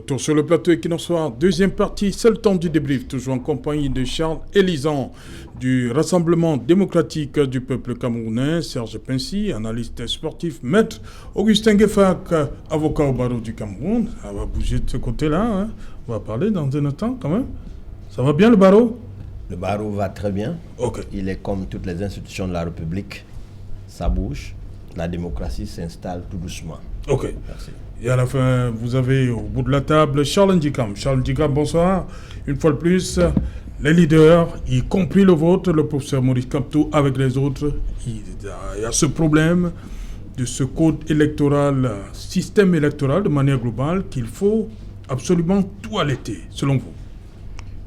Retour sur le plateau Equinoxoir, deuxième partie, c'est le temps du débrief, toujours en compagnie de Charles Elisan du Rassemblement démocratique du peuple camerounais, Serge Pincy, analyste sportif, maître Augustin Gueffak, avocat au barreau du Cameroun. Ça va bouger de ce côté-là, hein. On va parler dans un instant quand même. Ça va bien le barreau? Le barreau va très bien. Ok. Il est comme toutes les institutions de la République. Ça bouge. La démocratie s'installe tout doucement. Ok. Merci. Et à la fin, vous avez au bout de la table Charles Ndikam. Charles Ndikam, bonsoir. Une fois de plus, les leaders, y compris le vôtre, le professeur Maurice Kamto, avec les autres, il y a ce problème de ce code électoral, système électoral de manière globale qu'il faut absolument toiletter, selon vous.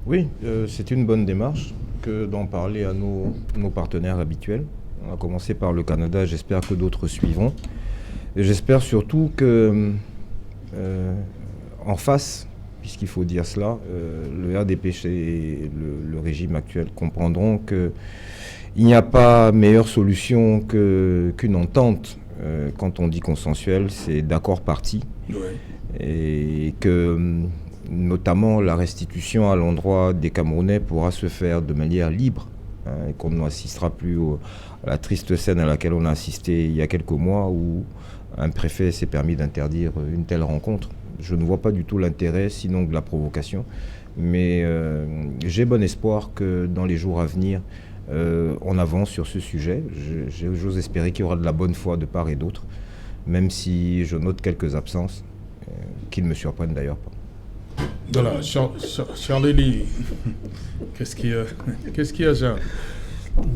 Oui, c'est une bonne démarche que d'en parler à nos partenaires habituels. On a commencé par le Canada, j'espère que d'autres suivront. Et j'espère surtout que, en face, puisqu'il faut dire cela, le RDPC et le régime actuel comprendront qu'il n'y a pas meilleure solution qu'une entente. Quand on dit consensuel, c'est d'accord parti. Ouais. Et que, notamment, la restitution à l'endroit des Camerounais pourra se faire de manière libre. Et qu'on n'assistera plus à la triste scène à laquelle on a assisté il y a quelques mois où un préfet s'est permis d'interdire une telle rencontre. Je ne vois pas du tout l'intérêt, sinon de la provocation. Mais j'ai bon espoir que dans les jours à venir, on avance sur ce sujet. J'ose espérer qu'il y aura de la bonne foi de part et d'autre, même si je note quelques absences, qui ne me surprennent d'ailleurs pas. Voilà, Charles Elie, qu'est-ce qu'il y a, Charles?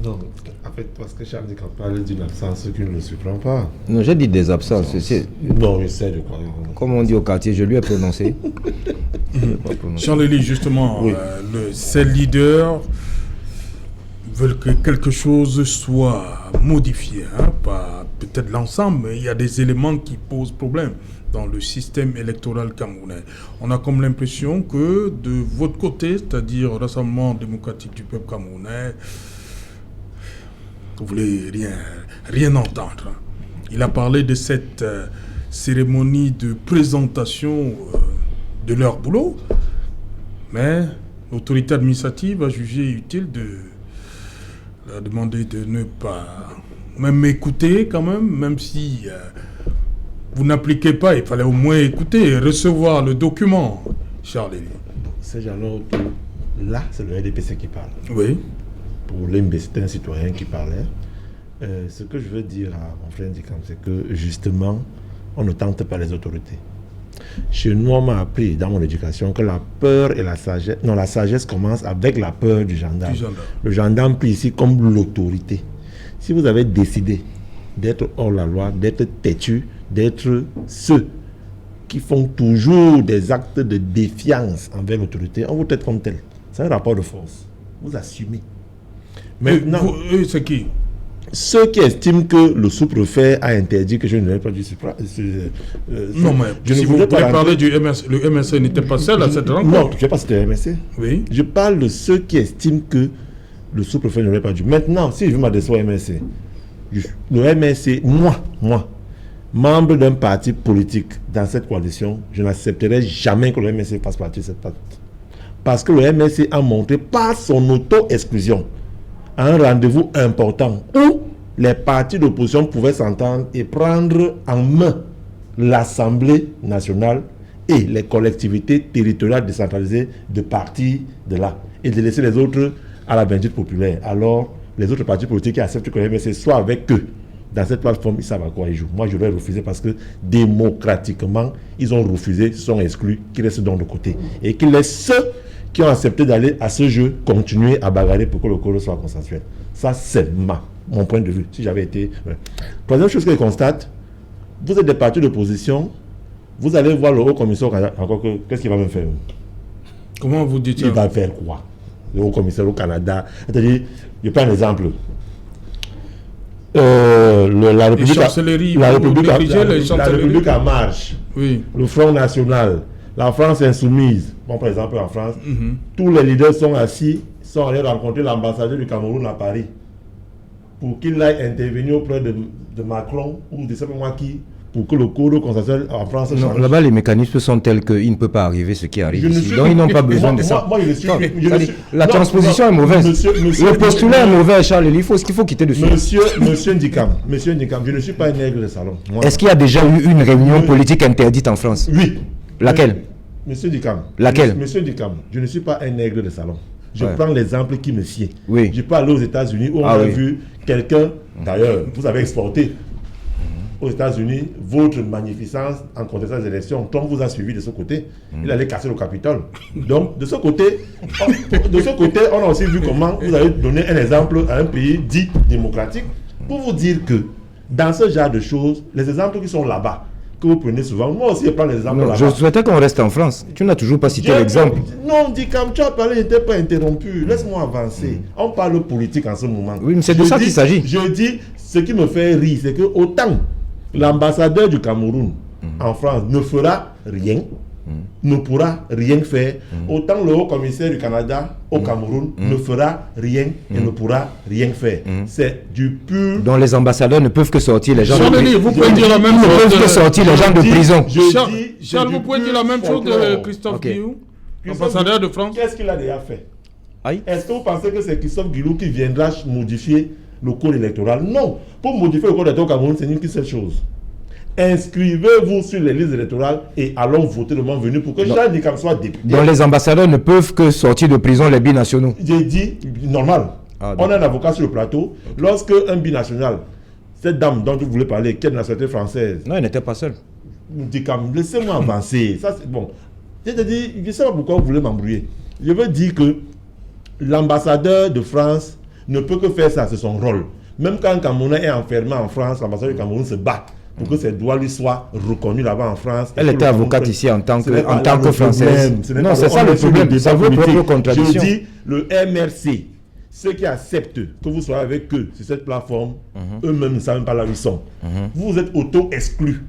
Non, en fait, parce que Charles Ndikam parle d'une absence qui ne le surprend pas. Non, j'ai dit des absences. Non, je sais de quoi. Comme on dit au quartier, je lui ai prononcé. Charles Elie, justement, Oui. Ces leaders veulent que quelque chose soit modifié, hein, pas peut-être l'ensemble, mais il y a des éléments qui posent problème dans le système électoral camerounais. On a comme l'impression que de votre côté, c'est-à-dire le Rassemblement démocratique du peuple camerounais, vous voulez rien entendre. Il a parlé de cette cérémonie de présentation de leur boulot, mais l'autorité administrative a jugé utile de leur demander de ne pas même écouter quand même si vous n'appliquez pas, il fallait au moins écouter et recevoir le document, Charles Elie. C'est genre là, c'est le RDPC qui parle. Oui. Pour l'MB, c'était un citoyen qui parlait. Ce que je veux dire à mon frère Ndikam, c'est que justement, on ne tente pas les autorités. Chez nous, on m'a appris dans mon éducation que la peur et la sagesse... Non, la sagesse commence avec la peur du gendarme. Le gendarme pris ici comme l'autorité. Si vous avez décidé d'être hors la loi, d'être têtu, d'être ceux qui font toujours des actes de défiance envers l'autorité, on vous traite comme tel. C'est un rapport de force. Vous assumez. Maintenant, c'est qui? ceux qui estiment que le sous-préfet a interdit que je ne l'ai pas du non, mais si vous parlez du MSC, le MSC n'était pas seul à cette rencontre. Non, je ne sais pas si c'était le MSC. Oui. Je parle de ceux qui estiment que le sous-préfet ne l'aurait pas dû. Maintenant, si je veux m'adresser au MSC, le MSC, moi, membre d'un parti politique dans cette coalition, je n'accepterai jamais que le MSC fasse partie de cette partie. Parce que le MSC a montré par son auto-exclusion à un rendez-vous important où les partis d'opposition pouvaient s'entendre et prendre en main l'Assemblée nationale et les collectivités territoriales décentralisées de partir de là et de laisser les autres à la vindicte populaire. Alors, les autres partis politiques qui acceptent que le MSC soit avec eux dans cette plateforme, ils savent à quoi ils jouent. Moi, je vais refuser parce que démocratiquement, ils ont refusé, sont exclus, qu'ils restent donc de côté. Et qu'ils laissent ceux qui ont accepté d'aller à ce jeu continuer à bagarrer pour que le code soit consensuel. Ça, c'est mon point de vue. Si j'avais été... Troisième chose que je constate, vous êtes des partis d'opposition, vous allez voir le haut commissaire au Canada, encore que, qu'est-ce qu'il va me faire? Comment vous dites ça? Il va faire quoi? Le haut commissaire au Canada. C'est-à-dire, je prends un exemple. La République en marche, oui. Le Front National, la France insoumise. Bon, par exemple, en France, tous les leaders sont assis, sont allés rencontrer l'ambassadeur du Cameroun à Paris pour qu'il aille intervenir auprès de Macron ou de ne sais pas moi qui pour que le code consensuel en France change. Non, là-bas, les mécanismes sont tels qu'il ne peut pas arriver ce qui arrive ici. suis- Donc, ils n'ont pas besoin de ça. Moi, je suis. La transposition est mauvaise. Le postulat est mauvais, Charles. Il faut quitter dessus. Monsieur Ndikam, je ne suis pas un nègre de salon. Moi. Est-ce qu'il y a déjà eu une réunion politique interdite en France? Oui. Laquelle? Monsieur Ndikam. Laquelle? Monsieur Ndikam, je ne suis pas un nègre de salon. Je Ouais. prends l'exemple qui me sied. Oui. Je peux aller aux États-Unis où on a vu quelqu'un, d'ailleurs, vous avez exporté aux États-Unis votre magnificence en contestant les élections. Trump vous a suivi de ce côté. Il allait casser le Capitole. Donc, de ce côté, on a aussi vu comment vous avez donné un exemple à un pays dit démocratique pour vous dire que dans ce genre de choses, les exemples qui sont là-bas, que vous prenez souvent, moi aussi je prends les exemples Non, là-bas. je souhaitais qu'on reste en France. Tu n'as toujours pas cité l'exemple. Non, dit comme tu as parlé, n'était pas interrompu. Laisse-moi avancer. On parle politique en ce moment. Oui, mais c'est de ça qu'il s'agit. Je dis, ce qui me fait rire, c'est que autant l'ambassadeur du Cameroun en France ne fera rien, ne pourra rien faire, autant le haut commissaire du Canada au Cameroun ne fera rien et ne pourra rien faire. C'est du pur... Donc les ambassadeurs ne peuvent que sortir les gens Charles, vous pouvez dire la même Ils ne chose. peuvent que sortir les gens de prison. Charles, vous pouvez dire la même chose de Christophe Guillou, ambassadeur de France. Qu'est-ce qu'il a déjà fait? Aïe. Est-ce que vous pensez que c'est Christophe Guillou qui viendra modifier le code électoral? Non. Pour modifier le code électoral au Cameroun, c'est une seule chose. Inscrivez-vous sur les listes électorales et allons voter le moment venu pour que Charles Ndikam soit député. Donc les ambassadeurs ne peuvent que sortir de prison les binationaux. J'ai dit normal. On a un avocat sur le plateau. Lorsque un binational, cette dame dont vous voulez parler, qui est de nationalité française, Non, il n'était pas seul. Ndikam, laissez-moi avancer. Ça, c'est bon. Je te dis, je ne sais pas pourquoi vous voulez m'embrouiller. Je veux dire que l'ambassadeur de France ne peut que faire ça, c'est son rôle. Même quand un Camerounais est enfermé en France, l'ambassadeur du Cameroun se bat pour que ses droits lui soient reconnus là-bas en France. Elle était avocate ici en tant que Française. Non, c'est ça le le problème. Ça vaut propre contradiction. Je dis, le MRC, ceux qui acceptent que vous soyez avec eux sur cette plateforme, eux-mêmes ne savent même pas là où ils sont. Vous êtes auto-exclus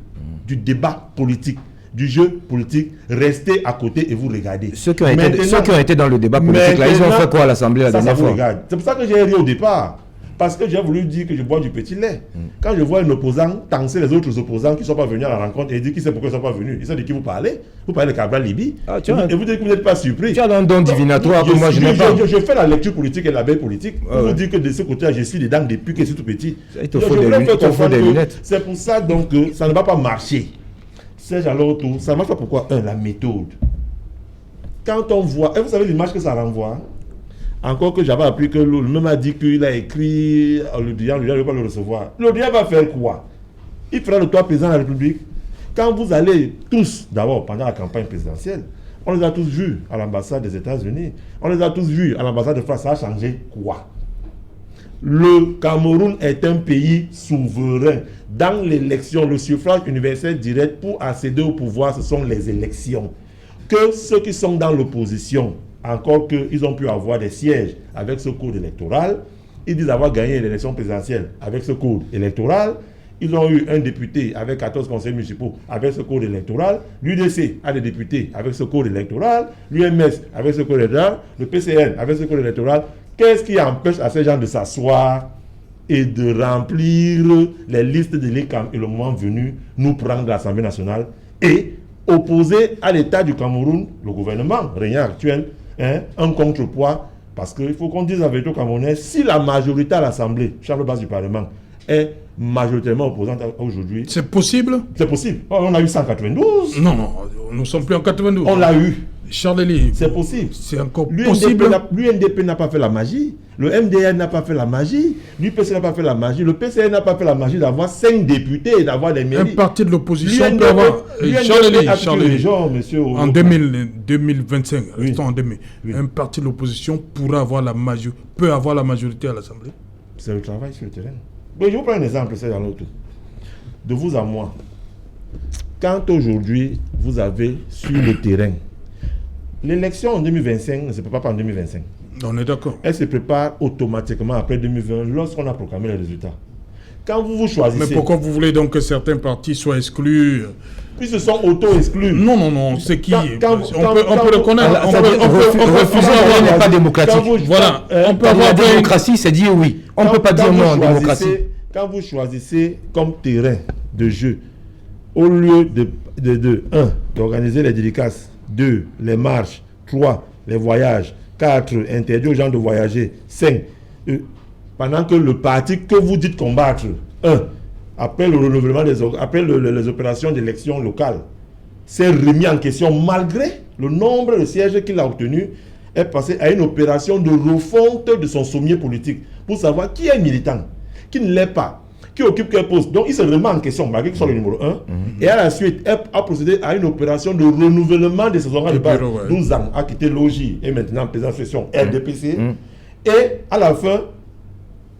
du débat politique, du jeu politique. Restez à côté et vous regardez. Ceux qui ont été dans le débat politique, là, ils ont fait quoi à l'Assemblée la dernière fois? C'est pour ça que j'ai ri au départ. Parce que j'ai voulu dire que je bois du petit lait. Quand je vois un opposant tancer les autres opposants qui ne sont pas venus à la rencontre et dire qui sait pourquoi ils ne sont pas venus. Ils savent de qui vous parlez. Vous parlez de Cabral Libi. Et vous dites que vous n'êtes pas surpris. Tu as un don divinatoire que moi je n'ai pas. Je fais la lecture politique et la veille politique. Pour vous dire que de ce côté-là, je suis dedans depuis que je suis tout petit. Il te faut des lunettes. C'est pour ça donc que ça ne va pas marcher. Serge Alorto, ça ne marche pas pourquoi? La méthode. Quand on voit, et vous savez l'image que ça renvoie. Encore que j'avais appris que le même a dit qu'il a écrit le Drian ne va pas le recevoir. Le Drian va faire quoi? Il fera le toit président de la République. Quand vous allez tous, d'abord pendant la campagne présidentielle, on les a tous vus à l'ambassade des États-Unis, on les a tous vus à l'ambassade de France, ça a changé quoi? Le Cameroun est un pays souverain. Dans l'élection, le suffrage universel direct pour accéder au pouvoir, ce sont les élections. Que ceux qui sont dans l'opposition, encore qu'ils ont pu avoir des sièges avec ce code électoral, ils disent avoir gagné l'élection présidentielle avec ce code électoral. Ils ont eu un député avec 14 conseils municipaux avec ce code électoral. L'UDC a des députés avec ce code électoral. L'UMS avec ce code électoral. Le PCN avec ce code électoral. Qu'est-ce qui empêche à ces gens de s'asseoir et de remplir les listes de l'ECAM et le moment venu nous prendre l'Assemblée nationale et opposer à l'État du Cameroun, le gouvernement régnant actuel, un contrepoids, parce qu'il faut qu'on dise la vérité au Camerounais, si la majorité à l'Assemblée, chambre basse du Parlement, est majoritairement opposante aujourd'hui. C'est possible? C'est possible. On a eu 192. Non, nous ne sommes plus en 92. On l'a eu. Charles-Lee, c'est possible. C'est encore possible. L'UNDP n'a pas fait la magie. Le MDN n'a pas fait la magie. L'UPC n'a pas fait la magie. Le PCN n'a pas fait la magie d'avoir 5 députés et d'avoir des mairies. Un parti de l'opposition peut avoir... Charles-Lee, en 2025, restons en 2000, un parti de l'opposition pourra avoir peut avoir la majorité à l'Assemblée. C'est le travail sur le terrain. Mais je vous prends un exemple, c'est dans l'autre. De vous à moi. Quand aujourd'hui, vous avez sur le terrain, l'élection en 2025 ne se prépare pas en 2025. On est d'accord. Elle se prépare automatiquement après 2020 lorsqu'on a proclamé les résultats. Quand vous choisissez... Mais pourquoi vous voulez donc que certains partis soient exclus? Ils se sont auto-exclus. Non, c'est qui? On peut le connaître. Refuser n'est pas démocratique. Voilà. On peut avoir la démocratie, c'est dire oui. On ne peut pas dire non en démocratie. Quand vous choisissez comme terrain de jeu au lieu de 1, d'organiser les dédicaces, 2, les marches, 3, les voyages, 4, interdire aux gens de voyager, 5, pendant que le parti que vous dites combattre, 1, après le renouvellement après les opérations d'élection locale, s'est remis en question malgré le nombre de sièges qu'il a obtenu, est passé à une opération de refonte de son sommier politique pour savoir qui est militant, qui ne l'est pas, qui occupe quel poste. Donc il se remet en question malgré qu'il soit le numéro 1 et à la suite a procédé à une opération de renouvellement de ses organes de base. 12 ans, a quitté Logis et maintenant président de session RDPC et à la fin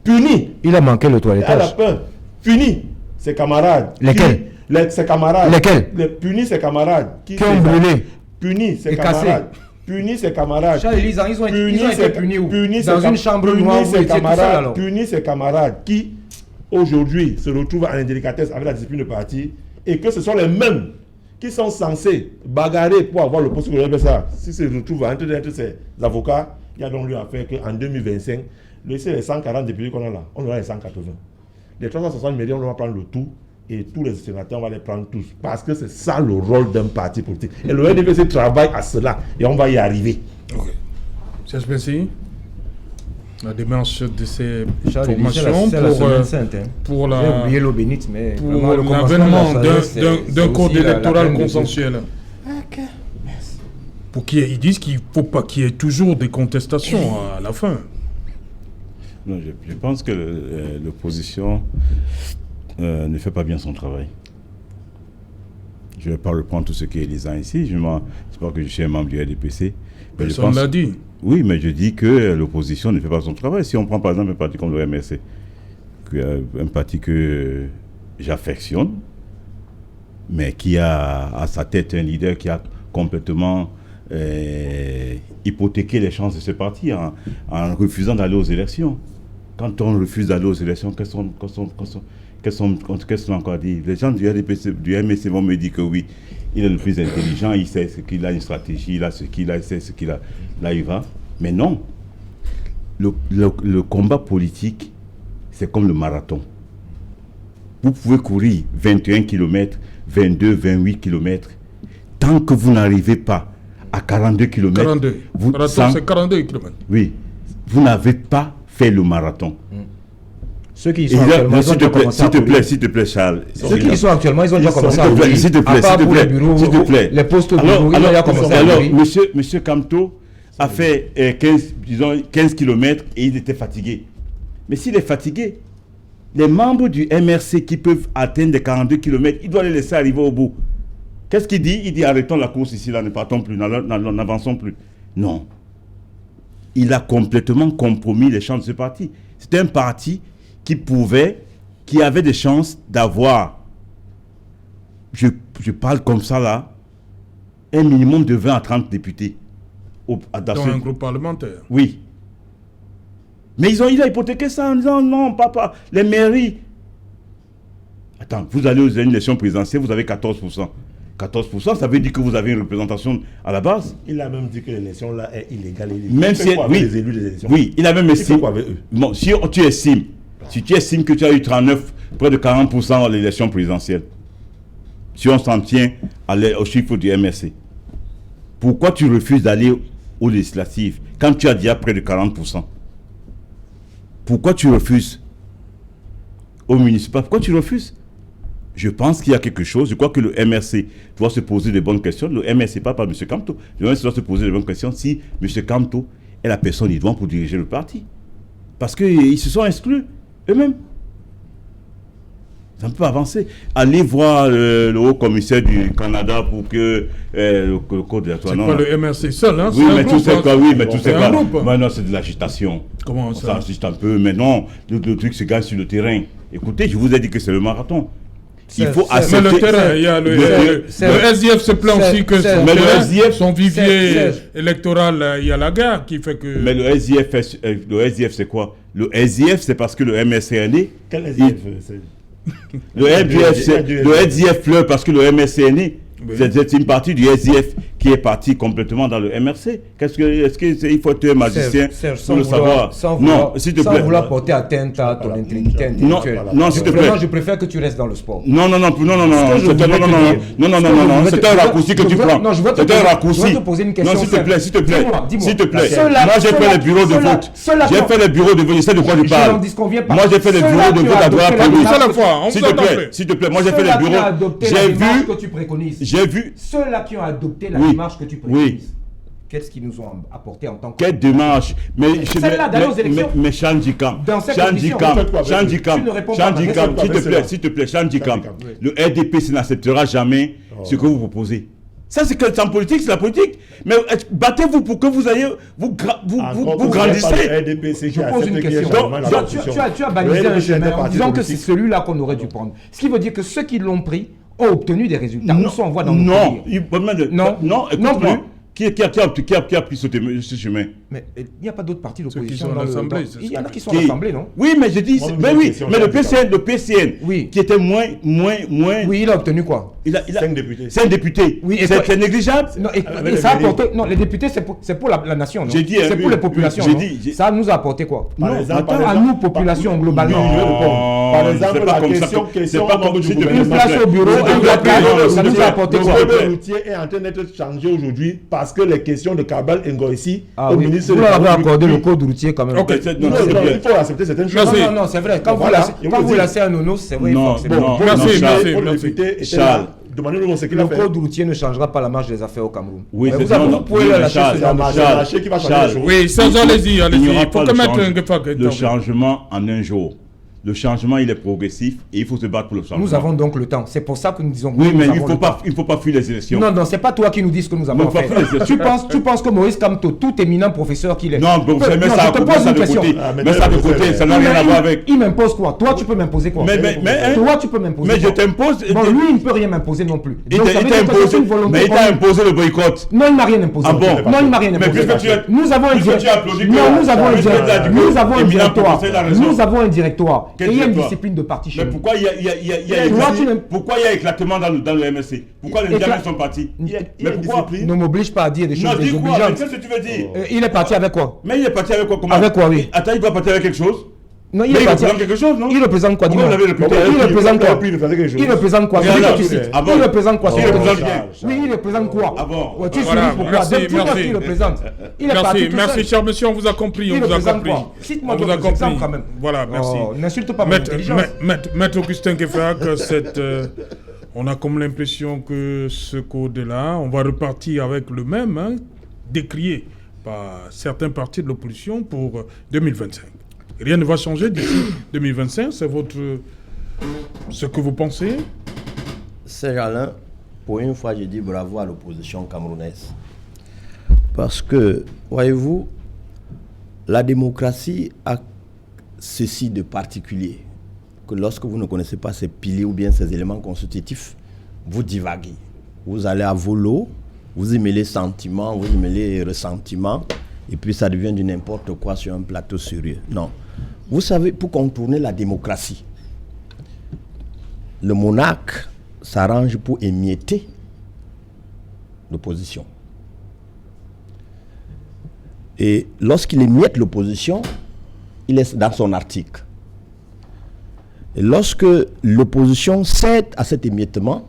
puni. Il a manqué le toilettage. À la fin puni ses camarades. Lesquels? Ses camarades. Lesquels? Puni ses camarades. Qui ont brûlé. Puni ses camarades. Puni ses camarades. Charles Elisa, ils ont été punis où? Dans une chambre noire où puni ses camarades qui aujourd'hui se retrouvent en indélicatesse avec la discipline de parti et que ce sont les mêmes qui sont censés bagarrer pour avoir le poste de l'EBSA. Si se retrouvent entre ces avocats, il y a donc lieu à faire qu'en 2025, les 140 députés qu'on a là, on aura les 180. Les 360 millions, on va prendre le tout et tous les sénateurs, on va les prendre tous. Parce que c'est ça le rôle d'un parti politique. Et le RDPC travaille à cela et on va y arriver. Ok. CSPC, la démarche de ces Charles formations pour l'avènement d'un code électoral consensuel. Ok. Pour qu'ils disent qu'il ne faut pas qu'il y ait toujours des contestations à la fin. Non, je pense que l'opposition ne fait pas bien son travail. Je ne vais pas reprendre tout ce qui est Elisa ici. Je ne sais pas que je suis un membre du RDPC. Personne ne l'a dit. Oui, mais je dis que l'opposition ne fait pas son travail. Si on prend par exemple un parti comme le MRC, un parti que j'affectionne, mais qui a à sa tête un leader qui a complètement hypothéquer les chances de ce parti en refusant d'aller aux élections. Quand on refuse d'aller aux élections, qu'est-ce qu'on a encore dit? Les gens du RDPC, du MSC vont me dire que oui, il est le plus intelligent, il sait ce qu'il a, une stratégie, il a ce qu'il a, il sait ce qu'il a, là il va. Mais non, le combat politique, c'est comme le marathon. Vous pouvez courir 21 km, 22, 28 km, tant que vous n'arrivez pas à 42 km. 42. C'est 42 km. Oui. Vous n'avez pas fait le marathon. Ceux qui y sont actuellement, s'il te plaît, Charles. Ceux qui y sont actuellement, ils ont déjà commencé à courir. S'il te plaît. Les postes de bureau, ils ont déjà commencé à courir. Alors, monsieur Kamto a fait 15 km et il était fatigué. Mais s'il est fatigué, les membres du MRC qui peuvent atteindre les 42 km, il doit les laisser arriver au bout. Qu'est-ce qu'il dit? Il dit arrêtons la course ici, là, ne partons plus, n'avançons plus. Non. Il a complètement compromis les chances de ce parti. C'était un parti qui avait des chances d'avoir, je parle comme ça là, un minimum de 20 à 30 députés. Dans un groupe parlementaire. Oui. Mais il a hypothéqué ça en disant non, papa, les mairies. Attends, vous allez aux élections présidentielles, vous avez 14%. 14%, ça veut dire que vous avez une représentation à la base. Il a même dit que l'élection là est illégale. Même si les élus des élections. Oui, il a même estimé. Bon, si tu estimes que tu as eu 39, près de 40% à l'élection présidentielle, si on s'en tient au chiffre du MRC, pourquoi tu refuses d'aller aux législatives quand tu as déjà près de 40%? Pourquoi tu refuses au municipal? Pourquoi tu refuses? Je pense qu'il y a quelque chose. Je crois que le MRC doit se poser de bonnes questions. Le MRC, pas M. Kamto. Le MRC doit se poser de bonnes questions si M. Kamto est la personne idoine pour diriger le parti. Parce qu'ils se sont exclus eux-mêmes. Ça ne peut pas avancer. Allez voir le haut commissaire du Canada pour que le code de la C'est pas le MRC seul, hein? Oui, mais tu sais quoi, tu sais quoi. Maintenant, c'est de l'agitation. Comment ça? Ça agite un peu. Mais non, le truc se gagne sur le terrain. Écoutez, je vous ai dit que c'est le marathon. Il faut accepter. Mais le terrain, il y a le SDF se plaint aussi que son vivier électoral, il y a la guerre qui fait que... Mais le SDF c'est quoi? Le SDF c'est parce que le MRC est né. Quel SDF le SDF pleure parce que le MRC est né. C'est une partie du SDF qui est parti complètement dans le MRC. Est-ce qu'il faut être un magicien pour le savoir? Non, s'il te plaît. Sans vouloir porter atteinte à ton intégrité intellectuelle. Non, s'il te plaît. Je préfère que tu restes dans le sport. Non, c'est un raccourci que tu prends. C'est un raccourci. Je vais te poser une question. Non, s'il te plaît, s'il te plaît. Dis-moi. S'il te plaît. Moi, j'ai fait les bureaux de vote. J'ai fait les bureaux de vote. Je sais de quoi je parle. Moi, j'ai fait les bureaux de vote à droite. S'il te plaît, moi, j'ai fait les bureaux. J'ai vu. Ceux-là qui ont adopté la démarche que tu préconises. Qu'est-ce qu'ils nous ont apporté en tant que... Quelle démarche? Mais Chandikam, s'il te plaît, Chandikam, le RDP n'acceptera jamais ce que vous proposez. Ça, c'est que en politique, c'est la politique. Mais battez-vous pour que vous ayez, vous grandissez. Je pose une question. Tu as balisé un chemin en disant que c'est celui-là qu'on aurait dû prendre. Ce qui veut dire que ceux qui l'ont pris ont obtenu des résultats. Nous sommes en voie dans notre pays. Non, écoute-moi. Qui a pris ce chemin? Mais il n'y a pas d'autres partis d'opposition dans l'Assemblée. Il y en a qui sont à l'Assemblée, non? Oui, mais je dis, mais le PCN, qui était moins. Oui, il a obtenu quoi? Il a 5 députés. 5 députés. Oui, c'est négligeable. Non, et ça a apporté. Non, les députés, c'est pour la nation, non? C'est pour les populations. Ça nous a apporté quoi? À nous, population, globalement. Par exemple, la question une place au bureau, ça nous a apporté quoi? Le routier est en train d'être changé aujourd'hui parce que les questions de Kabal Ngoïsi au ministre vous avez accordé le code routier quand même. Non, il faut accepter certaines choses. Non, c'est vrai. Quand vous laissez un nono, c'est vrai. Merci. Charles. Le code routier ne changera pas la marche des affaires au Cameroun. Oui, vous pouvez le lâcher. Oui, Serge, allez-y. Il n'y aura pas le changement en un jour. Le changement, il est progressif et il faut se battre pour le changement. Nous avons donc le temps. C'est pour ça que nous disons que oui, mais il ne faut pas fuir les élections. Non, c'est pas toi qui nous dis ce que nous avons fait. Tu penses que Moïse Kamto, tout éminent professeur qu'il est... Non, je te pose une question. Mais ça de côté, ça n'a rien à voir avec... Il m'impose quoi? Toi, tu peux m'imposer quoi? Toi, tu peux m'imposer mais je t'impose... Bon, lui, il ne peut rien m'imposer non plus. Mais il t'a imposé le boycott. Non, il m'a rien imposé. Ah bon? Non, il m'a rien imposé. Nous avons un directoire. Et il y a une discipline de parti chez nous. Mais pourquoi il y a éclatement dans le MSC? Pourquoi les gens sont partis? Mais pourquoi? Ne m'oblige pas à dire des choses désobligeantes. Qu'est-ce que tu veux dire? Il est parti avec quoi? Mais il est parti avec quoi? Comment? Avec quoi, oui. Attends, il va partir avec quelque chose? Non, il représente quelque chose, non? Il représente quoi? Dis-moi. Il représente quoi? Il représente quoi? Il représente quoi? Oui, il représente quoi? Tu suis pourquoi? Dis-moi ce qu'il représente. Merci, cher monsieur, on vous a compris. On vous a compris. Cite-moi d'autres exemples quand même. Voilà, merci. N'insulte pas mon intelligence. Maître Augustin Kefak, on a comme l'impression que ce code-là, on va repartir avec le même, décrié par certains partis de l'opposition pour 2025. Rien ne va changer d'ici 2025, c'est ce que vous pensez? Serge Alain, pour une fois, je dis bravo à l'opposition camerounaise. Parce que, voyez-vous, la démocratie a ceci de particulier, que lorsque vous ne connaissez pas ces piliers ou bien ces éléments constitutifs, vous divaguez. Vous allez à volo, vous y mêlez sentiments, vous y mêlez ressentiments, et puis ça devient du n'importe quoi sur un plateau sérieux. Non. Vous savez, pour contourner la démocratie, le monarque s'arrange pour émietter l'opposition. Et lorsqu'il émiette l'opposition, il est dans son article. Et lorsque l'opposition cède à cet émiettement,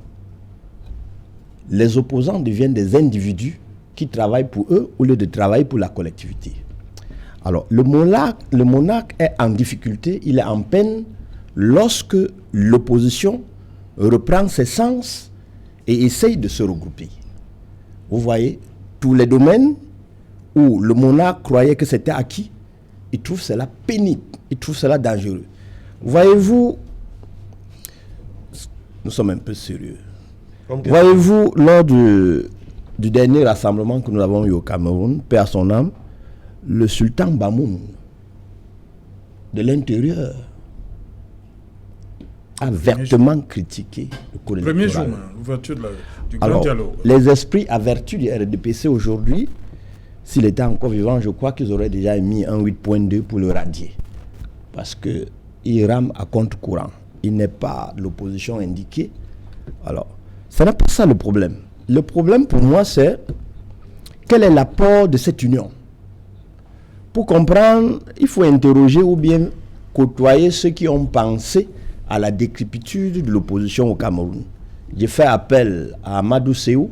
les opposants deviennent des individus qui travaillent pour eux au lieu de travailler pour la collectivité. Alors, le monarque est en difficulté, il est en peine lorsque l'opposition reprend ses sens et essaye de se regrouper. Vous voyez, tous les domaines où le monarque croyait que c'était acquis, il trouve cela pénible, il trouve cela dangereux. Voyez-vous, nous sommes un peu sérieux. Voyez-vous, lors du dernier rassemblement que nous avons eu au Cameroun, paix à son âme, le sultan Bamoun de l'intérieur a vertement critiqué le code électoral. Premier jour, l'ouverture du grand dialogue. Les esprits à vertu du RDPC aujourd'hui, s'il était encore vivant, je crois qu'ils auraient déjà émis un 8.2 pour le radier. Parce qu'il rame à contre-courant. Il n'est pas l'opposition indiquée. Alors, ce n'est pas ça le problème. le problème pour moi, c'est quel est l'apport de cette union? Pour comprendre, il faut interroger ou bien côtoyer ceux qui ont pensé à la décrépitude de l'opposition au Cameroun. J'ai fait appel à Amadou Séou.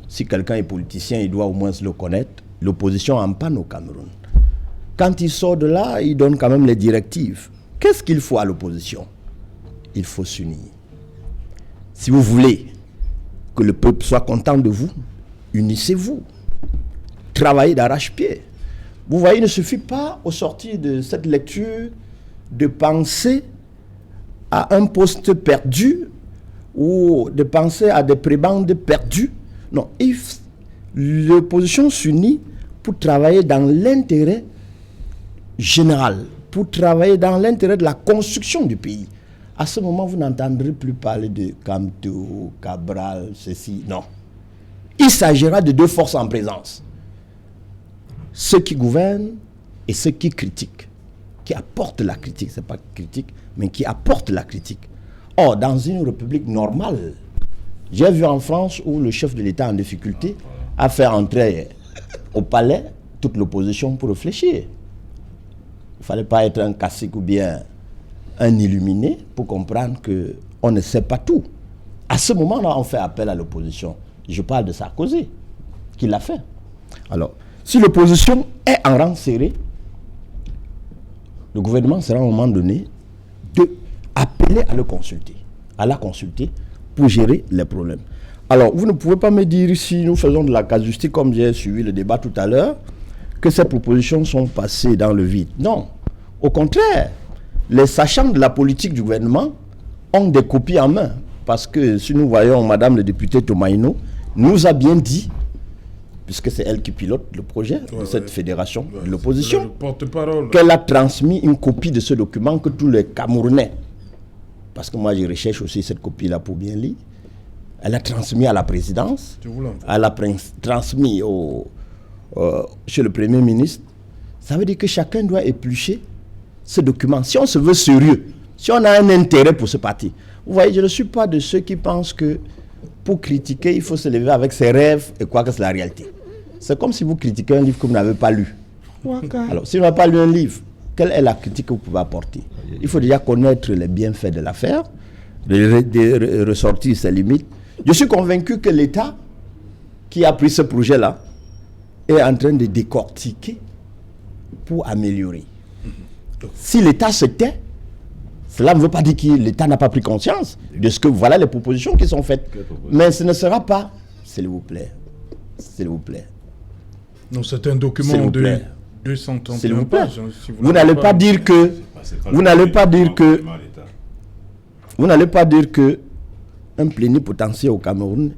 Si quelqu'un est politicien, il doit au moins le connaître. L'opposition en panne au Cameroun. Quand il sort de là, il donne quand même les directives. Qu'est-ce qu'il faut à l'opposition? Il faut s'unir. Si vous voulez que le peuple soit content de vous, unissez-vous. Travaillez d'arrache-pied. Vous voyez, il ne suffit pas, au sortir de cette lecture, de penser à un poste perdu ou de penser à des prébendes perdues. Non, l'opposition s'unit pour travailler dans l'intérêt général, pour travailler dans l'intérêt de la construction du pays. À ce moment, vous n'entendrez plus parler de Camto, Cabral, ceci, non. Il s'agira de deux forces en présence. Ceux qui gouvernent et ceux qui critiquent, qui apportent la critique, ce n'est pas critique, mais qui apportent la critique. Or, dans une république normale, j'ai vu en France où le chef de l'État en difficulté a fait entrer au palais toute l'opposition pour réfléchir. Il ne fallait pas être un cacique ou bien un illuminé pour comprendre qu'on ne sait pas tout. À ce moment-là, on fait appel à l'opposition. Je parle de Sarkozy, qui l'a fait. Alors, si l'opposition est en rang serré, le gouvernement sera à un moment donné d'appeler à la consulter pour gérer les problèmes. Alors, vous ne pouvez pas me dire, si nous faisons de la casuistique, comme j'ai suivi le débat tout à l'heure, que ces propositions sont passées dans le vide. Non. Au contraire, les sachants de la politique du gouvernement ont des copies en main. Parce que si nous voyons Madame le député Tomaino, nous a bien dit, puisque c'est elle qui pilote le projet de cette fédération de l'opposition, qu'elle a transmis une copie de ce document que tous les Camerounais, parce que moi je recherche aussi cette copie-là pour bien lire, elle a transmis à la présidence, elle a transmis chez le Premier ministre. Ça veut dire que chacun doit éplucher ce document. Si on se veut sérieux, si on a un intérêt pour ce parti. Vous voyez, je ne suis pas de ceux qui pensent que pour critiquer, il faut se lever avec ses rêves et quoi que c'est la réalité. C'est comme si vous critiquez un livre que vous n'avez pas lu. Alors, si vous n'avez pas lu un livre, quelle est la critique que vous pouvez apporter? Il faut déjà connaître les bienfaits de l'affaire, de ressortir ses limites. Je suis convaincu que l'État qui a pris ce projet-là est en train de décortiquer pour améliorer. Si l'État se tait, cela ne veut pas dire que l'État n'a pas pris conscience de ce que voilà les propositions qui sont faites. Mais ce ne sera pas, s'il vous plaît. Non, c'est un document de 231 pages. Si vous n'allez pas dire que, vous n'allez pas dire que un plénipotentiaire au Cameroun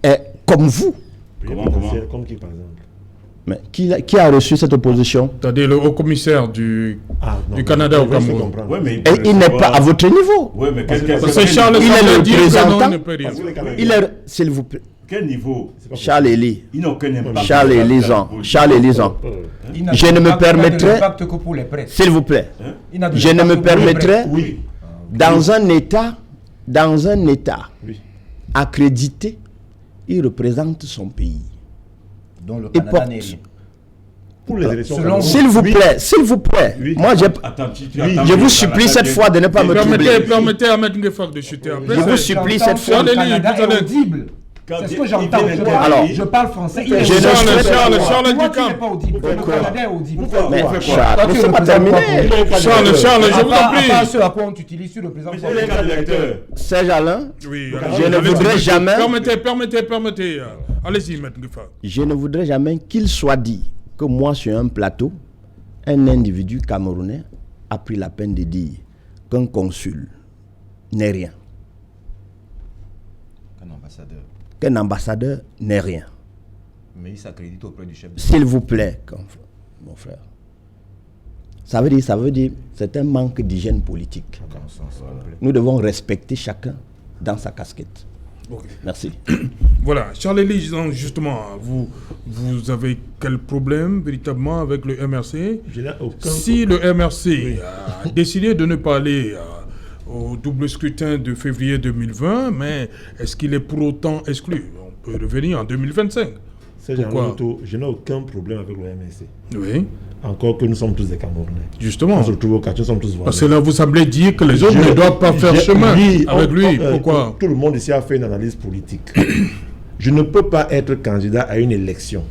est comme vous. Comme qui, par exemple? Mais qui a reçu cette opposition? C'est-à-dire le haut-commissaire du Canada au Cameroun. Et il n'est pas à votre niveau. Oui, mais Il est le représentant. S'il vous plaît. Quel niveau? Charles Élie. Il n'a aucun impact. Charles Élisant. Je ne me permettrai, s'il vous plaît, je ne me permettrai, dans un État accrédité, il représente son pays. Dont le Canada n'est rien. Pour les élections. S'il vous plaît. Oui. Moi, je vous supplie cette fois de ne pas me troubler. Permettez à Maître Ngefak de chuter un peu. Je vous supplie cette fois. Le Canada est audible. C'est ce que j'entends. Alors, je parle français. Charles Toi, tu Ducamp. n'es pas audible. Le Canada est audible. Mais Charles, ne pas terminer. Charles, je vous en prie. À part ce à quoi on t'utilise sur le président. Serge Alain, Oui, je ne voudrais jamais. Permettez. Allez-y, Maître Ngefak. Je ne voudrais jamais qu'il soit dit que moi, sur un plateau, un individu camerounais a pris la peine de dire qu'un consul n'est rien. Qu'un ambassadeur n'est rien. Mais il s'accrédite auprès du chef. S'il vous plaît, mon frère. Ça veut dire c'est un manque d'hygiène politique. Nous devons respecter chacun dans sa casquette. Okay. Merci. Voilà, Charles Élie, justement, vous avez quel problème véritablement avec le MRC? Si le MRC a décidé de ne pas aller au double scrutin de février 2020, mais est-ce qu'il est pour autant exclu? peut revenir en 2025. Pourquoi? Je n'ai aucun problème avec le MSC. Oui. Encore que nous sommes tous des Camerounais. Justement. On se retrouve au quartier, nous sommes tous voisins. Parce que là, vous semblez dire que les autres ne doivent pas faire chemin avec lui. Pourquoi? Tout le monde ici a fait une analyse politique. Je ne peux pas être candidat à une élection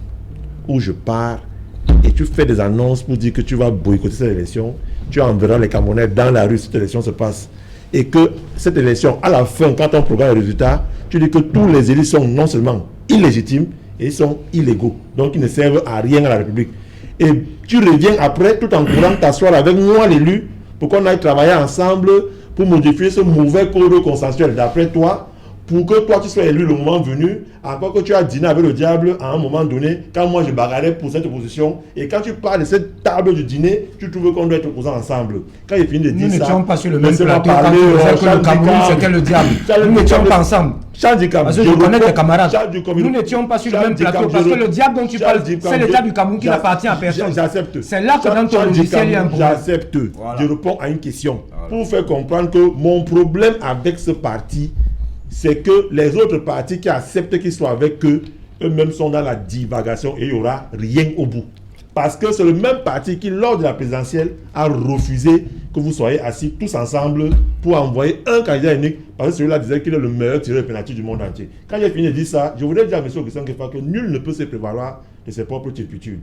où je pars et tu fais des annonces pour dire que tu vas boycotter cette élection. Tu enverras les Camerounais dans la rue si cette élection se passe. Et que cette élection, à la fin, quand on programme les résultats, tu dis que tous les élus sont non seulement illégitimes, et ils sont illégaux. Donc ils ne servent à rien à la République. Et tu reviens après, tout en courant t'asseoir avec moi, l'élu, pour qu'on aille travailler ensemble pour modifier ce mauvais code consensuel. D'après toi, pour que toi tu sois élu le moment venu, encore que tu as dîné avec le diable à un moment donné, quand moi je bagarrais pour cette opposition, et quand tu parles de cette table du dîner, tu trouves qu'on doit être opposants ensemble. Quand il finit de dire ça, nous n'étions pas sur le même laissez-moi plateau quand parler, tu disais que Charles le Cameroun Dicam. c'était le diable. Charles Nous n'étions Dicam. pas ensemble. Charles Dicam, Parce que je connais tes camarades. Charles Dicam, Nous n'étions pas sur le Charles même plateau Dicam, parce je- que le diable dont tu Charles parles, Dicam, c'est l'État je- du Cameroun qui n'appartient à personne. J'accepte. C'est là que dans ton Charles logiciel il y a un Dicam, problème. j'accepte. Voilà. Je réponds à une question. Pour faire comprendre que mon problème avec ce parti, c'est que les autres partis qui acceptent qu'ils soient avec eux, eux-mêmes sont dans la divagation et il n'y aura rien au bout. Parce que c'est le même parti qui, lors de la présidentielle, a refusé que vous soyez assis tous ensemble pour envoyer un candidat unique, parce que celui-là disait qu'il est le meilleur tireur de pénalty du monde entier. Quand j'ai fini de dire ça, je voudrais dire à M. Augustin Kefa que nul ne peut se prévaloir de ses propres turpitudes.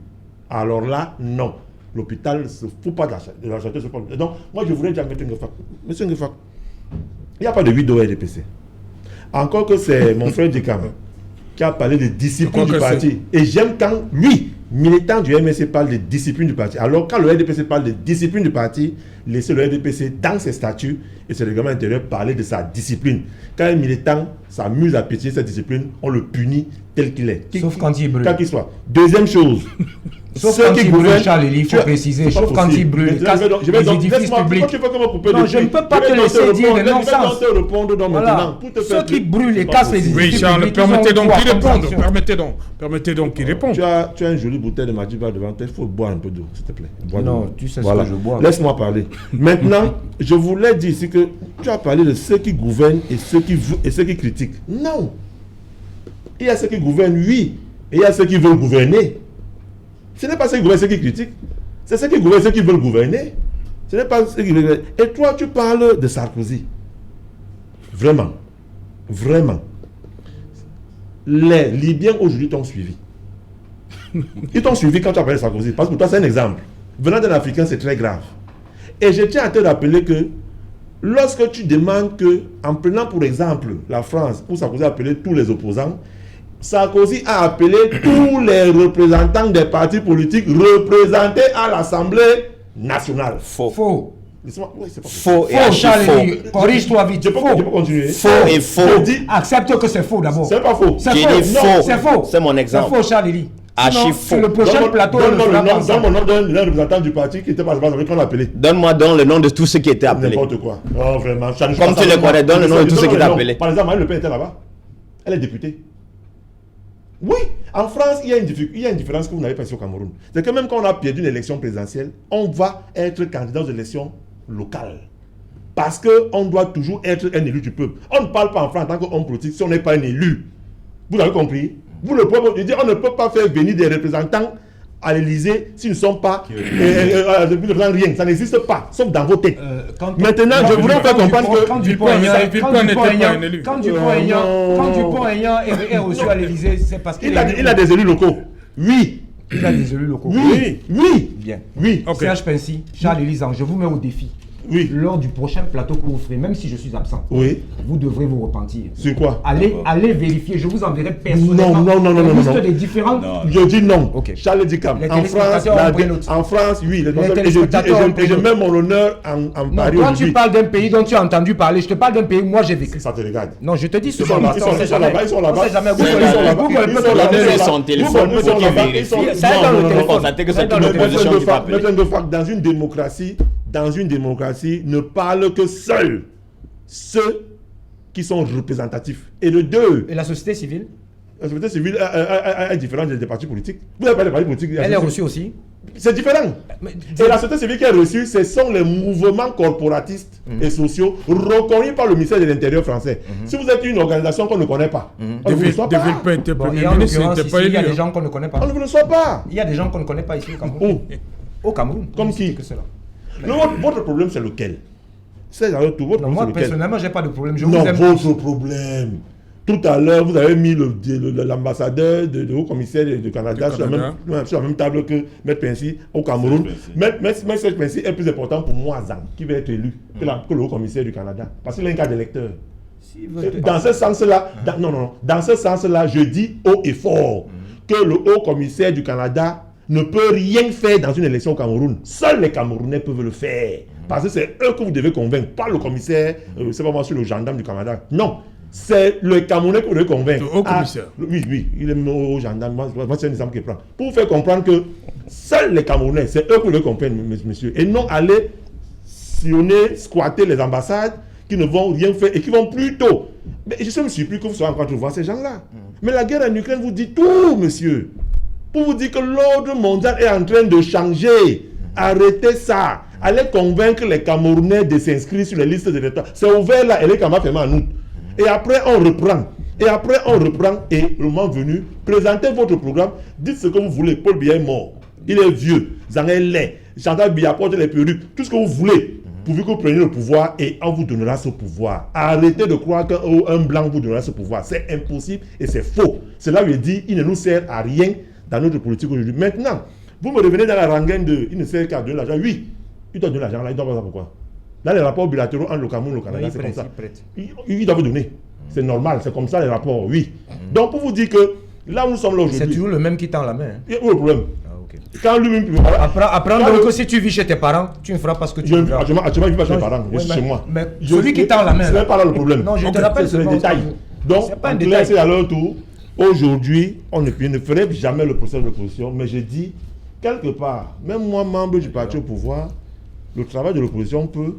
Alors là, non. L'hôpital ne se fout pas de la charité. Donc, moi, je voudrais dire à M. Ngefak, M. Ngefak, il n'y a pas de 8 RDPC. Encore que c'est mon frère Dicam qui a parlé de discipline du parti. Et j'aime quand lui, militant du MSC, parle de discipline du parti. Alors quand le RDPC parle de discipline du parti, laissez le RDPC dans ses statuts et ses règlements intérieurs parler de sa discipline. Quand un militant s'amuse à péter cette discipline, on le punit tel qu'il est. Sauf quand il brûle. Quand qu'il soit. Deuxième chose. Sauf quand il brûle, Charles, il faut préciser. Sauf quand il brûle, les édifices publics. Non, je ne peux pas te laisser dire des non-sens. Voilà. Ceux qui brûlent et cassent les édifices publics. Oui, Charles, permettez donc qu'il réponde. Permettez donc qu'il réponde. Tu as une jolie bouteille de Madiba devant toi. Il faut boire un peu d'eau, s'il te plaît. Non, tu sais ce que je bois. Laisse-moi parler. Maintenant, je voulais dire ici que tu as parlé de ceux qui gouvernent et ceux qui critiquent. Non. Il y a ceux qui gouvernent, oui. Et il y a ceux qui veulent gouverner. Ce n'est pas ceux qui gouvernent, ceux qui critiquent. C'est ceux qui gouvernent, ceux qui veulent gouverner. Ce n'est pas ceux qui veulent. Et toi, tu parles de Sarkozy. Vraiment. Vraiment. Les Libyens aujourd'hui t'ont suivi. Ils t'ont suivi quand tu as parlé de Sarkozy. Parce que pour toi, c'est un exemple. Venant d'un Africain, c'est très grave. Et je tiens à te rappeler que lorsque tu demandes que, en prenant pour exemple la France, où Sarkozy a appelé tous les opposants, Sarkozy a appelé tous les représentants des partis politiques représentés à l'Assemblée nationale. Faux. Oui, c'est pas Faux et Faux, Charles, archi-faux. corrige-toi vite. Je peux continuer. Faux et faux. Je dis, Accepte que c'est faux d'abord. c'est pas faux. C'est J'ai faux. dit Non, faux. c'est faux. C'est mon exemple. C'est faux, Charles. Archi Sinon, faux. sur le prochain plateau, on ne Donne-moi fera pas le ça. nom d'un représentant du parti qui était pas qu'on a appelé. Donne-moi donc le nom de tous ceux qui étaient appelés. N'importe quoi. Non, vraiment. Comme tu le connais, donne le nom de tous ceux qui étaient appelés. Par exemple, Marine Le Pen était là-bas. Elle est députée. Oui, en France, il y a une différence que vous n'avez pas ici au Cameroun. C'est que même quand on a perdu une élection présidentielle, on va être candidat aux élections locales. Parce qu'on doit toujours être un élu du peuple. On ne parle pas en France en tant qu'homme politique si on n'est pas un élu. Vous avez compris? Vous le peuple, je dis, on ne peut pas faire venir des représentants à l'Élysée s'ils ne sont pas rien. Ça n'existe pas, sauf dans vos têtes. Maintenant, je voudrais faire comprendre que Quand Dupont ayant est reçu à l'Élysée, c'est parce qu'il il a des élus locaux. Oui. Il a des élus locaux. Oui. Bien. Oui. Ok. Serge Pensy, Charles Élisant, je vous mets au défi. Oui. Lors du prochain plateau que vous ferez, même si je suis absent, Oui. vous devrez vous repentir. Sur quoi? Allez vérifier, je vous enverrai personnellement Non. la liste des différents... Je dis non. Ok. Charles Dicam. Les En France, téléspectateurs ont pris note. en France, oui. téléspectateurs ont pris Et je note. mets mon honneur en Non, pari toi tu aujourd'hui. parles d'un pays dont tu as entendu parler, je te parle d'un pays où moi j'ai vécu. Ça te regarde. Non, je te dis Ils sont là, ils sont là-bas, ils sont là-bas. On sait jamais. Ils sont là-bas. Google peut Ils sont là-bas. Donnez-lui son téléphone Ils pour sont qu'il là-bas. vérifie. Ils sont- Ça est dans le Non, téléphone. Constatez que c'est Dans une le opposition qui va appeler. Dans une démocratie, ne parle que seuls ceux qui sont représentatifs. Et de deux, Et la société civile? La société civile est différente des partis politiques. Vous n'avez pas de partis politiques. Elle est reçue aussi. C'est différent. Et la société civile qui est reçue, ce sont les mouvements corporatistes et sociaux reconnus par le ministère de l'Intérieur français. Si vous êtes une organisation qu'on ne connaît pas, on ne vous reçoit pas. Il y a des gens qu'on ne connaît pas. On ne vous reçoit pas. Il y a des gens qu'on ne connaît pas ici au Cameroun. Au Cameroun. Comme qui? Votre problème, c'est lequel? Moi, personnellement, je n'ai pas de problème. Votre problème. Tout à l'heure, vous avez mis l'ambassadeur de haut commissaire du Canada sur la même table que M. Pensy au Cameroun. M. Pensy est plus important pour moi, Zang, qui va être élu, que le haut commissaire du Canada. Parce qu'il a un cas d'électeur. Dans ce sens-là, dans ce sens-là, je dis haut et fort que le haut commissaire du Canada ne peut rien faire dans une élection au Cameroun. Seuls les Camerounais peuvent le faire. Parce que c'est eux que vous devez convaincre, pas le commissaire, c'est pas moi sur le gendarme du Canada. Non. C'est le Camerounais que vous devez convaincre. Le haut commissaire. Oui, il est au gendarme. Moi, c'est un exemple qu'il prend. Pour vous faire comprendre que seuls les Camerounais, c'est eux que vous devez comprendre, monsieur. Et non aller sillonner, squatter les ambassades qui ne vont rien faire et qui vont plutôt. Mais je suis surpris que vous soyez encore voir ces gens-là. Mais la guerre en Ukraine vous dit tout, monsieur. Pour vous dire que l'ordre mondial est en train de changer. Arrêtez ça. Allez convaincre les Camerounais de s'inscrire sur les listes de l'État. C'est ouvert là, et les Camerounais ferment en août. Et après, on reprend. Et le moment venu, présentez votre programme. Dites ce que vous voulez. Paul Biya est mort. Il est vieux. Zang est laid. Chantal Biya porte les perruques. Tout ce que vous voulez. Pourvu que vous preniez le pouvoir et on vous donnera ce pouvoir. Arrêtez de croire qu'un blanc vous donnera ce pouvoir. C'est impossible et c'est faux. Cela veut dire qu'il ne nous sert à rien dans notre politique aujourd'hui. Maintenant, vous me revenez dans la rengaine de il ne sert qu'à donner l'argent. Oui, il doit donner l'argent là. Il doit pas savoir pourquoi. Dans les rapports bilatéraux entre le Cameroun et le Canada, c'est comme ça. Il doit vous donner. C'est normal, c'est comme ça les rapports, oui. Donc pour vous dire que là où nous sommes là aujourd'hui. C'est toujours le même qui tend la main. Il y a où le problème? Quand lui-même. Apprends donc que si tu vis chez tes parents, tu ne feras pas ce que tu veux. Actuellement, je ne vis pas chez mes parents, je suis chez moi. Mais celui qui tend la main. Ce n'est pas là le problème. Non, je te rappelle, c'est un détail. Donc, en clair, c'est à leur tour. Aujourd'hui, on ne ferait jamais le procès de l'opposition, mais je dis, quelque part, même moi, membre du parti au pouvoir, le travail de l'opposition peut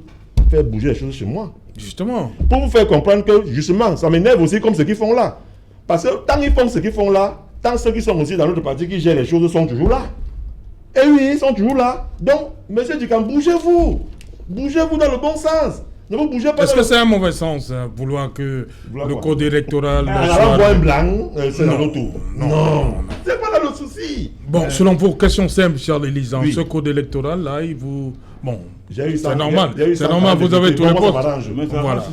faire bouger les choses chez moi. Justement. Pour vous faire comprendre que, justement, ça m'énerve aussi comme ce qu'ils font là. Parce que tant ils font ce qu'ils font là, tant ceux qui sont aussi dans notre parti qui gèrent les choses sont toujours là. Et oui, ils sont toujours là. Donc, monsieur Ducamp, bougez-vous. Bougez-vous dans le bon sens. Ne vous bougez pas. Est-ce que c'est un mauvais sens, vouloir que le code électoral... Alors, un blanc, c'est dans l'autre tour. Non. C'est pas là le souci. Bon, selon vos questions simples, Charles Élisant, ce code électoral-là, il vous... Bon, c'est normal. C'est normal, vous avez tous les postes. Voilà.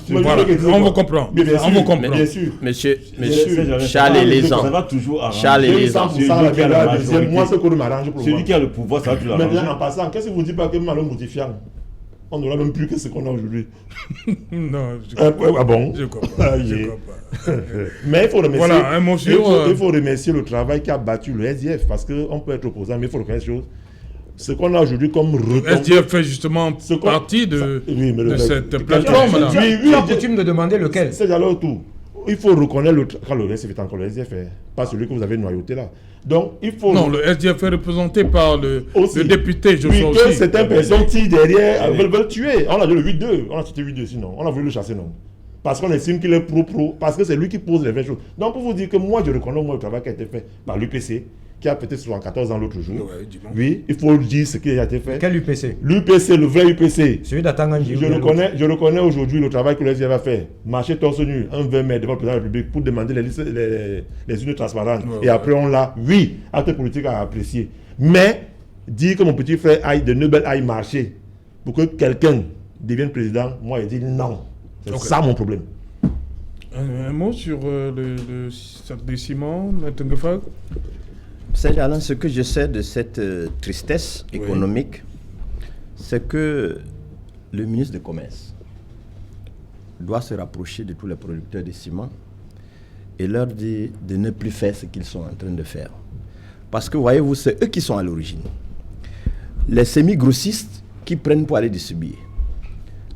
On vous comprend. On vous comprend. Bien sûr. Monsieur Charles Élisant. Ça va toujours arranger. Charles Élisant. Moi, ce code m'arrange pour moi. Celui qui a le pouvoir, ça va toujours arranger. Maintenant, en passant, qu'est-ce que vous dites pas que Malo Moutifiant, on n'aura même plus que ce qu'on a aujourd'hui. Non, je comprends. Ah bon? Je comprends. Mais il faut remercier, voilà, un mot sur, il faut remercier le travail qui a battu le SDF, parce qu'on peut être opposant, mais il faut reconnaître chose. Ce qu'on a aujourd'hui comme retour. Le SDF fait justement partie de cette plateforme. Tu as coutume de demander lequel? C'est alors tout. Il faut reconnaître quand le SDF est encore le SDF, pas celui que vous avez noyauté là. Donc, il faut... Non, le SDF est représenté par le député, je sais aussi. Que certaines personnes qui derrière veulent tuer. On a dit le 8-2. On a cité 8-2 sinon. On a voulu le chasser, non. Parce qu'on estime qu'il est pro, parce que c'est lui qui pose les vraies choses. Donc, pour vous dire que moi, je reconnais le travail qui a été fait par l'UPC, qui a peut-être 74 ans l'autre jour. Oui, il faut dire ce qui a été fait. Quel UPC? L'UPC, le vrai UPC. Celui d'Atanganji. Je reconnais aujourd'hui le travail que le SDF va faire. Marcher torse nu, un 20 mètres devant le président de la République pour demander les urnes transparentes. Et après, on l'a, oui, acte politique à apprécier. Mais, dire que mon petit frère aille de Nebel aille marcher pour que quelqu'un devienne président, moi, je dis non. C'est ça mon problème. Un mot sur le sac de ciment, Tengefag? C'est Alain, ce que je sais de cette tristesse économique, c'est que le ministre du Commerce doit se rapprocher de tous les producteurs de ciment et leur dire de ne plus faire ce qu'ils sont en train de faire. Parce que, voyez-vous, c'est eux qui sont à l'origine. Les semi-grossistes qui prennent pour aller distribuer.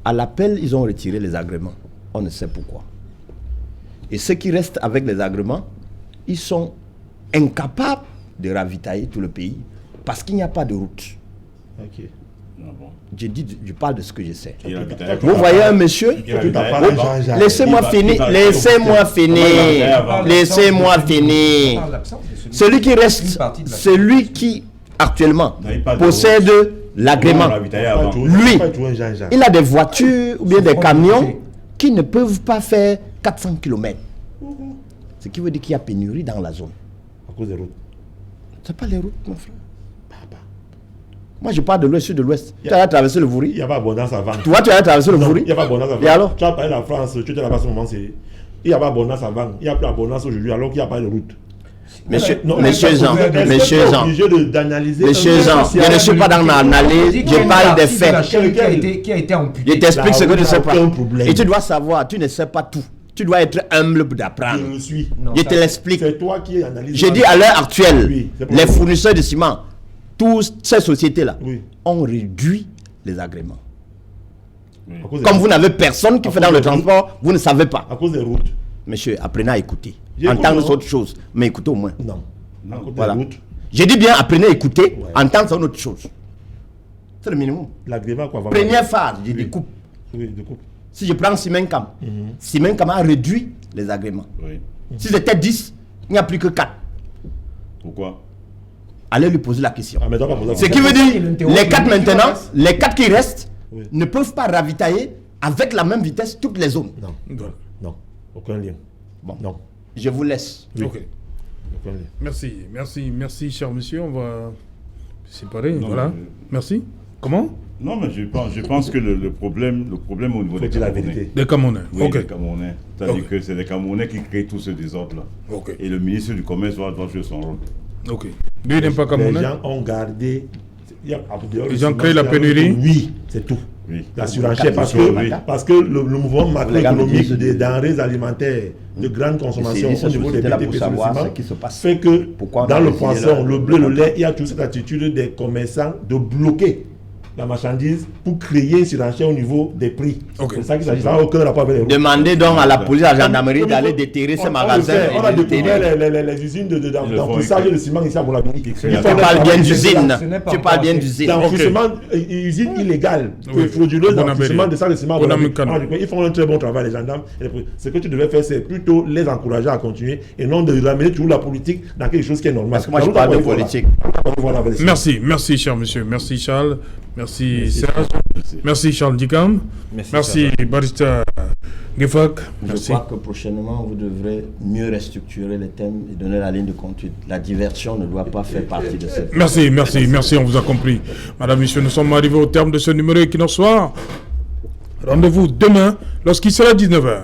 À l'appel, ils ont retiré les agréments. On ne sait pourquoi. Et ceux qui restent avec les agréments, ils sont incapables de ravitailler tout le pays parce qu'il n'y a pas de route. Je parle de ce que je sais. Vous voyez un monsieur. Laissez-moi finir. Celui qui reste, celui qui actuellement possède l'agrément, lui, il a des voitures ou bien des camions qui ne peuvent pas faire 400 km. Ce qui veut dire qu'il y a pénurie dans la zone. À cause des routes. Ce n'est pas les routes, mon frère. Moi, je parle de l'ouest, de l'ouest. Tu as traversé le Vouri. Il n'y a pas abondance avant. Toi, tu as traversé le Vouri. Il n'y a pas abondance avant. Et alors? Tu as parlé de la France, tu étais là-bas à ce moment. Il n'y a pas abondance avant. Il n'y a plus abondance aujourd'hui alors qu'il n'y a pas de route. Monsieur Jean, je ne suis pas dans l'analyse, je parle des faits. Qui a été amputé. Je t'explique ce que tu ne sais pas. Et tu dois savoir, tu ne sais pas tout. Tu dois être humble d'apprendre. Je le suis. Je te l'explique. C'est toi qui analyse. J'ai dit à l'heure actuelle, les fournisseurs de ciment, toutes ces sociétés-là ont réduit les agréments. Comme vous n'avez personne qui fait dans le transport, vous ne savez pas. À cause des routes. Monsieur, apprenez à écouter. Entendre c'est autre chose, mais écoutez au moins. Non. À cause Voilà. des routes. J'ai dit bien, apprenez à écouter, entendre c'est une autre chose. C'est le minimum. L'agrément quoi. Première phase, je découpe. Oui, découpe. Si je prends Simencam, Simencam a réduit les agréments. Si c'était 10, il n'y a plus que 4. Pourquoi? Allez lui poser la question. Ah, mais toi, pas poser la Ce qui veut dire, les 4 maintenant, les 4 qui restent, ne peuvent pas ravitailler avec la même vitesse toutes les zones. Non. Non. Aucun lien. Bon. Non. Je vous laisse. Ok. Aucun lien. Merci, cher monsieur. On va séparer. Non, voilà. Merci. Comment? Non, mais je pense que le problème au niveau des Camerounais. Des Camerounais. Oui, Ok. des Camerounais. C'est-à-dire que c'est des Camerounais qui créent tout ce désordre-là. Ok. Et le ministre du Commerce doit jouer son rôle. Ok. Lui, il n'aime pas Camerounais. Les gens ont gardé. Ils ont créé la pénurie. Oui, c'est tout. Oui. La surenchère, parce que le mouvement macroéconomique des denrées alimentaires de grande consommation au niveau des BTP fait que dans le poisson, le bleu, le lait, il y a toute cette attitude des commerçants de bloquer la marchandise pour créer une surenchère au niveau des prix. C'est ça qu'il s'agit. Ça n'a aucun rapport avec les routes. Demandez donc à la police, à la gendarmerie d'aller déterrer ces magasins. On a découvert les usines d'emplissage de ciment ici à Bolabini. Tu parles bien d'usine. Tu parles bien d'usine. D'enfouissement, usine illégale, frauduleuse d'enfouissement de ça de ciment à Bolabini. Ils font un très bon travail, les gendarmes. Ce que tu devais faire, c'est plutôt les encourager à continuer et non de ramener toujours la politique dans quelque chose qui est normal. Parce que moi, je parle de politique. Merci, cher monsieur. Merci, Charles. Merci Serge. Merci Charles Dikam. Merci Barista Gefak. Je crois que prochainement, vous devrez mieux restructurer les thèmes et donner la ligne de conduite. La diversion ne doit pas faire partie de cette... Merci, on vous a compris. Madame, Monsieur, nous sommes arrivés au terme de ce numéro Equinox Soir. Rendez-vous demain lorsqu'il sera 19h.